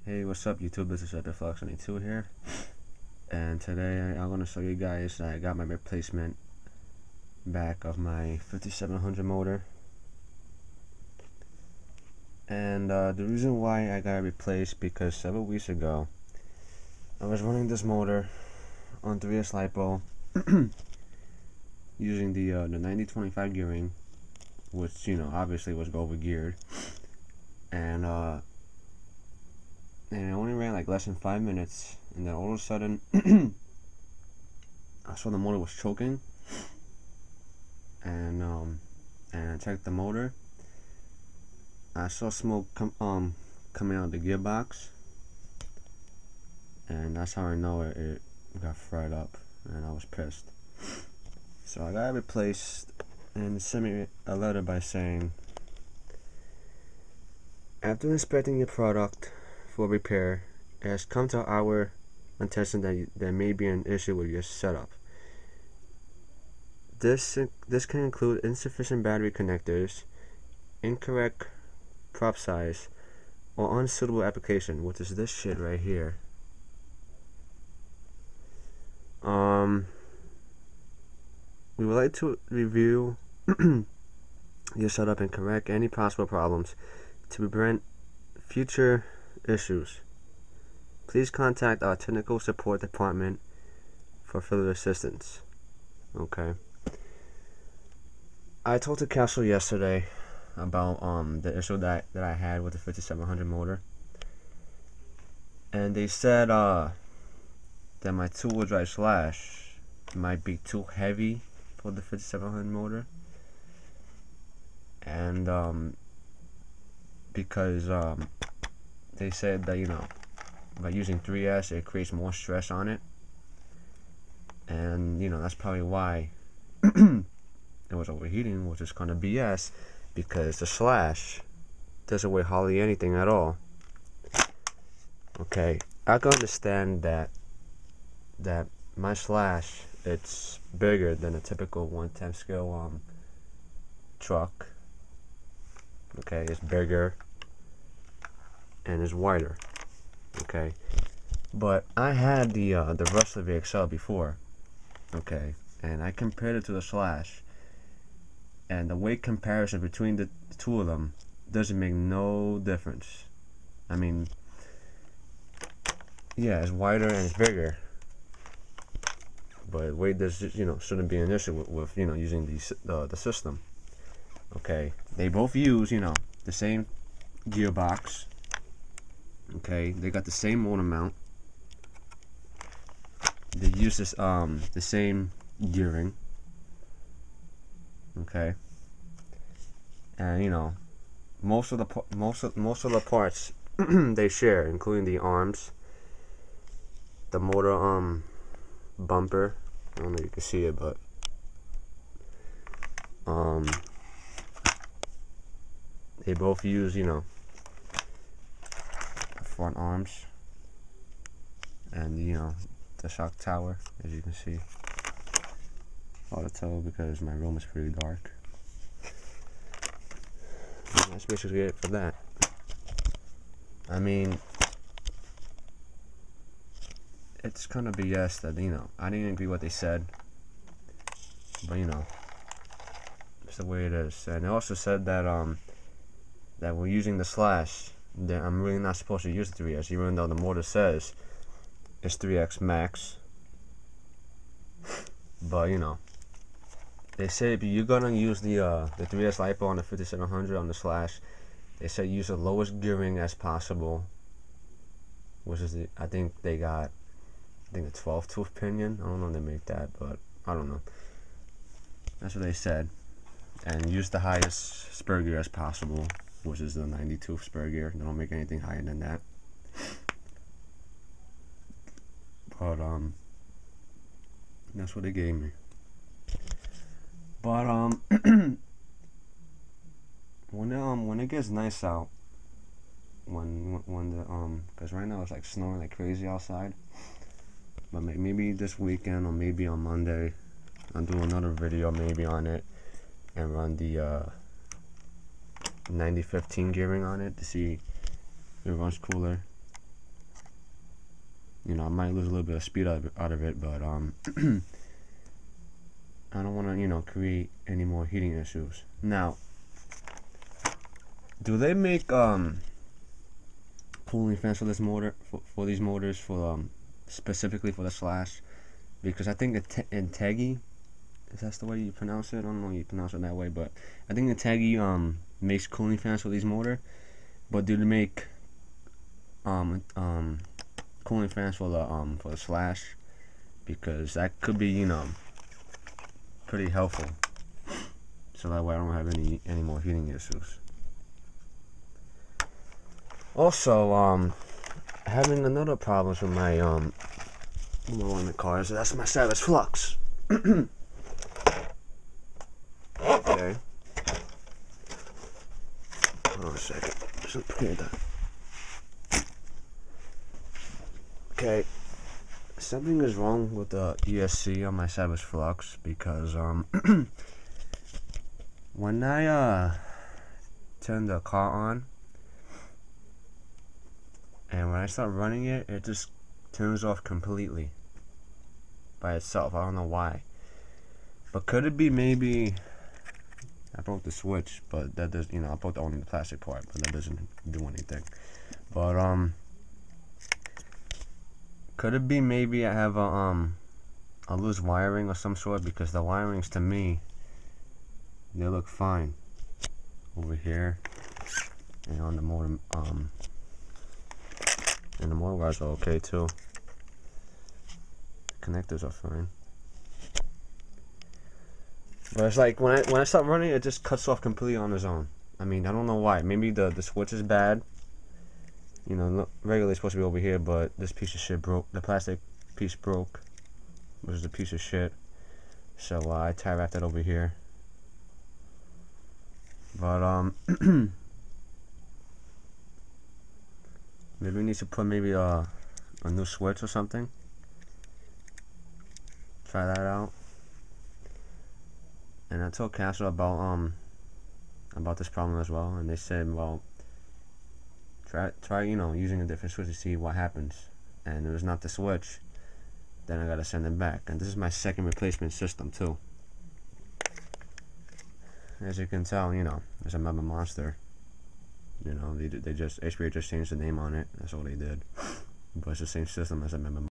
Hey, what's up YouTube? This is flux 22 here, and today I'm going to show you guys that I got my replacement back of my 5700 motor. And the reason why I got it replaced, because several weeks ago I was running this motor on 3S LiPo using the 90-25 gearing, which obviously was over geared, and it only ran like less than 5 minutes, and then all of a sudden I saw the motor was choking, and I checked the motor. I saw smoke coming out of the gearbox, and that's how I know it got fried up, and I was pissed. So I got it replaced, and it sent me a letter by saying, after inspecting your product for repair, it has come to our attention that there may be an issue with your setup. This can include insufficient battery connectors, incorrect prop size, or unsuitable application, which is this shit right here. We would like to review your setup and correct any possible problems to prevent future issues. Please contact our technical support department for further assistance. Okay. I talked to Castle yesterday about the issue that I had with the 5700 motor, and they said that my 2-wheel drive slash might be too heavy for the 5700 motor, and because they said that by using 3S it creates more stress on it, and that's probably why it was overheating, which is kind of BS, because the slash doesn't weigh hardly anything at all. Okay, I can understand that my slash, it's bigger than a typical 1/10 scale truck. Okay, it's bigger and it's wider. Okay, but I had the Wrestler VXL before. Okay, and I compared it to the slash, and the weight comparison between the two of them doesn't make no difference. I mean, yeah, it's wider and it's bigger, but weight does shouldn't be an issue with using the system. Okay, they both use the same gearbox. Okay, they got the same motor mount. They use this the same gearing. Okay, and most of the parts they share, including the arms, the motor bumper. I don't know if you can see it, but they both use front arms, and the shock tower, as you can see. Auto because my room is pretty dark. And that's basically it for that. I mean, it's kind of BS that I didn't agree with what they said, but it's the way it is. And they also said that that we're using the slash, that I'm really not supposed to use the 3S, even though the motor says it's 3X max. But they say if you're gonna use the 3S LiPo on the 5700 on the slash, they say use the lowest gearing as possible, which is I think the 12 tooth pinion. I don't know if they make that, but I don't know. That's what they said. And use the highest spur gear as possible, which is the 90 tooth spur gear. They don't make anything higher than that. But that's what they gave me. But when it gets nice out, when the because right now it's like snowing like crazy outside, but maybe this weekend or maybe on Monday I'll do another video maybe on it and run the 90-15 gearing on it to see if it runs cooler. you know, I might lose a little bit of speed out of it, but I don't want to, you know, create any more heating issues. Now, do they make cooling fans for this motor, for these motors, for specifically for the Slash? Because I think Integi, is that the way you pronounce it? I don't know if you pronounce it that way, but I think Integi makes cooling fans for these motor. But do they make cooling fans for the Slash? Because that could be, you know, pretty helpful. So that way I don't have any more heating issues. Also, having another problem with my one of the cars. That's my Savage Flux. Okay. Hold on a second. Just clear that. Okay. Something is wrong with the ESC on my Savage Flux because when I turn the car on and when I start running it, it just turns off completely by itself. I don't know why. But could it be maybe I broke the switch, but that does, you know, I broke only the plastic part, but that doesn't do anything. But could it be maybe I have a loose wiring or some sort, because the wirings to me, they look fine over here and on the motor, and the motor wires are okay too. Connectors are fine. But it's like when I start running, it just cuts off completely on its own. I mean, I don't know why. Maybe the switch is bad. You know, regularly it's supposed to be over here, but this piece of shit broke. The plastic piece broke, which is a piece of shit. So I tie wrapped that over here. But maybe we need to put maybe a new switch or something. Try that out. And I told Castle about this problem as well, and they said, well, try you know, using a different switch to see what happens. And it was not the switch. Then I gotta send it back. And this is my second replacement system too. As you can tell, you know, it's a mamba monster. You know, they just HBA just changed the name on it. That's all they did. But it's the same system as a mamba.